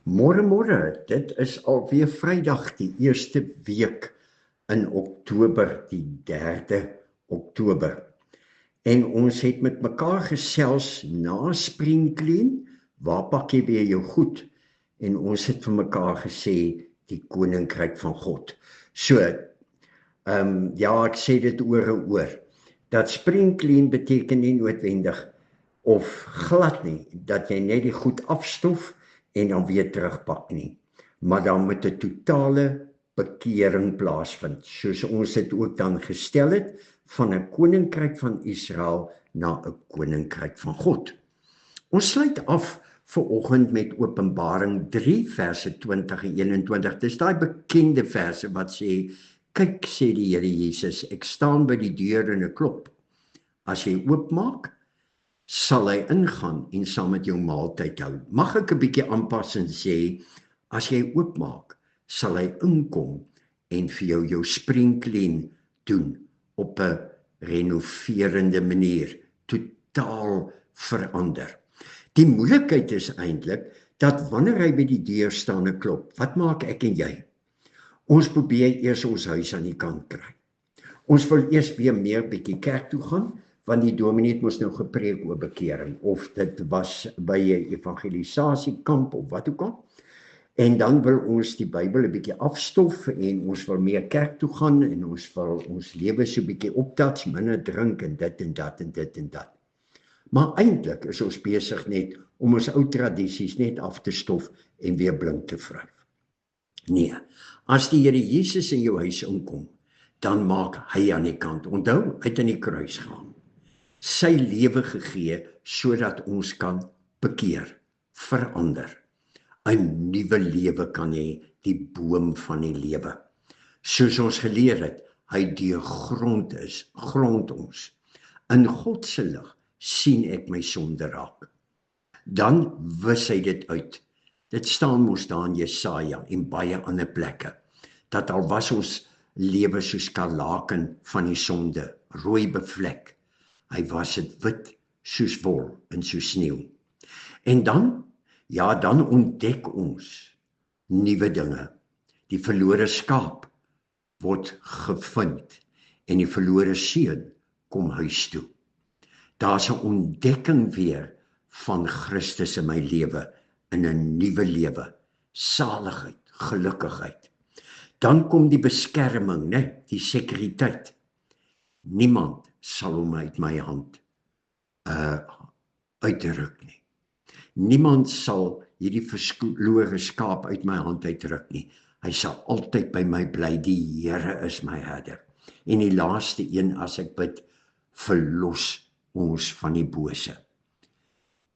Môre, dit is alweer Vrydag, die eerste week in Oktober, die 3 Oktober. En ons het met mekaar gesels na Spring Clean, waar pak jy weer jou goed? En ons het vir mekaar gesê, die Koninkryk van God. So, ja, ek sê dit oor en oor, dat Spring Clean beteken nie noodwendig, of glad nie, dat jy net die goed afstof, en dan weer terugpak nie. Maar dan moet 'n totale bekering plaasvind, soos ons dit ook dan gestel het, van 'n koninkryk van Israel na 'n koninkryk van God. Ons sluit af vanoggend met Openbaring 3 verse 20 en 21. Dis daai bekende verse wat sê, kyk, sê die Here Jesus, ek staan by die deur en ek klop. As jy oopmaak, sal hy ingaan en saam met jou maaltyd hou. Mag ek 'n bietjie aanpas en sê, as jy oopmaak, sal hy inkom en vir jou Spring Clean doen op 'n renoverende manier, totaal verander. Die moeilikheid is eintlik dat wanneer hy by die deur staan en klop, wat maak ek en jy? Ons probeer eers ons huis aan die kant kry. Ons wil eers weer meer bietjie kerk toe gaan, want die dominee het mos nou gepreek oor bekering, of dit was by 'n evangelisasiekamp of wat ook al. En dan wil ons die Bybel 'n bietjie afstof en ons wil meer kerk toe gaan en ons wil ons lewe so 'n bietjie optats, minder drink en dit en dat en dit en dat. Maar eintlik is ons besig net om ons ou tradisies net af te stof en weer blink te vryf. Nee, as die Here Jesus in jou huis inkom, dan maak hy aan die kant. Onthou, hy het aan die kruis gegaan. Sy lewe gegee, sodat ons kan bekeer, verander, 'n nuwe lewe kan hê, die boom van die lewe. Soos ons geleer het, hy deurgrond grond ons. In God se lig sien ek my sonde raak. Dan wis hy dit uit. Dit staan mos daar in Jesaja en baie ander plekke, dat al was ons lewe soos skarlaken van die sonde, rooi bevlek, hy was dit wit soos wol en soos sneeu. En dan, ja, dan ontdek ons nuwe dinge. Die verlore skaap word gevind en die verlore seun kom huis toe. Daar's 'n ontdekking weer van Christus in my lewe, in 'n nuwe lewe, saligheid, gelukkigheid. Dan kom die beskerming, né, die sekuriteit. Niemand sal hom uit my hand uitruk nie. Niemand sal hierdie verlore skaap uit my hand uitruk nie. Hy sal altyd by my bly. Die Here is my herder. En die laaste een, as ek bid, verlos ons van die bose.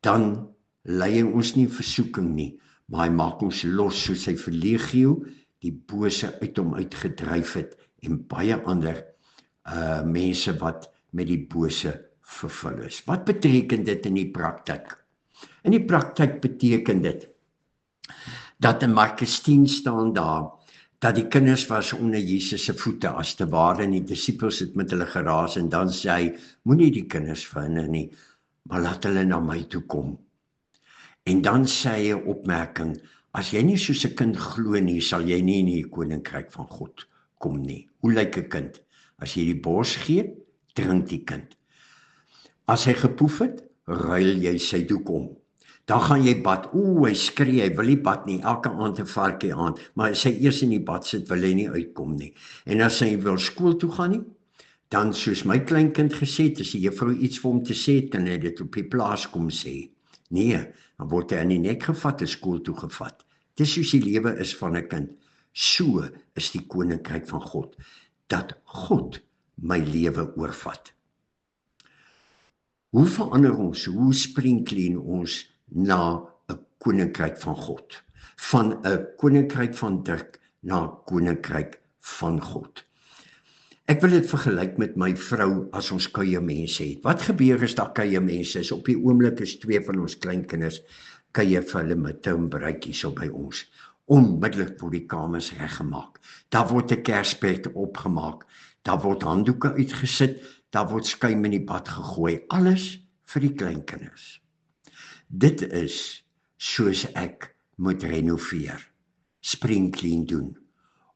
Dan lei hy ons nie in versoeking nie, maar hy maak ons los soos hy vir Legio die bose uit hom uitgedryf het en baie ander mense wat met die bose vervul is. Wat beteken dit in die praktyk? In die praktyk beteken dit dat in Markus 10 staan daar, dat die kinders was onder Jesus se voete as te ware en die disippels het met hulle geraas en dan sê hy, moenie die kinders verhinder nie, maar laat hulle na my toe kom. En dan sê hy 'n opmerking, as jy nie soos 'n kind glo nie, sal jy nie in die koninkryk van God kom nie. Hoe lyk 'n kind? As jy die bors gee, drink die kind. As hy gepoef het, ruil jy sy doek om. Dan gaan jy bad. Hy skree, hy wil nie bad nie, elke aand 'n varkie aan, maar as hy eers in die bad sit, wil hy nie uitkom nie. En as hy wil skool toe gaan nie, dan soos my kleinkind gesê het, as die juffrou iets vir hom te sê het, kan hy dit op die plaas kom sê. Nee, dan word hy in die nek gevat en skool toe gevat. Dis soos die lewe is van 'n kind. So is die koninkryk van God, dat God my lewe oorvat. Hoe verander ons, hoe Spring Clean ons na 'n koninkryk van God? Van 'n koninkryk van druk na 'n koninkryk van God. Ek wil dit vergelyk met my vrou as ons kuiermense het. Wat gebeur as daar kuiermense is? Op die oomblik is 2 van ons kleinkinders kuier vir hulle met 'n bruidjie so by ons. Onmiddellik word die kamers reggemaak. Daar word 'n kerspet opgemaak. Daar word handdoeke uitgesit. Daar word skuim in die bad gegooi. Alles vir die kleinkinders. Dit is soos ek moet renoveer, spring clean doen,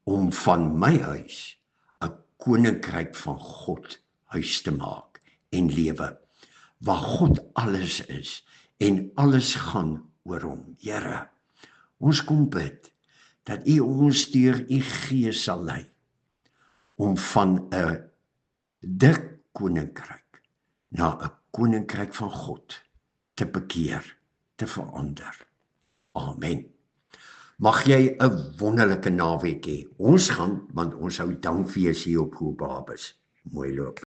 om van my huis 'n koninkryk van God huis te maak en lewe, waar God alles is en alles gaan oor hom. Here, ons kom bid dat U ons deur U Gees sal lei om van 'n dik koninkryk na 'n koninkryk van God te bekeer, te verander. Amen. Mag jy 'n wonderlike naweek hê. Ons gaan, want ons hou dankfees hier op Go Babas. Mooi loop.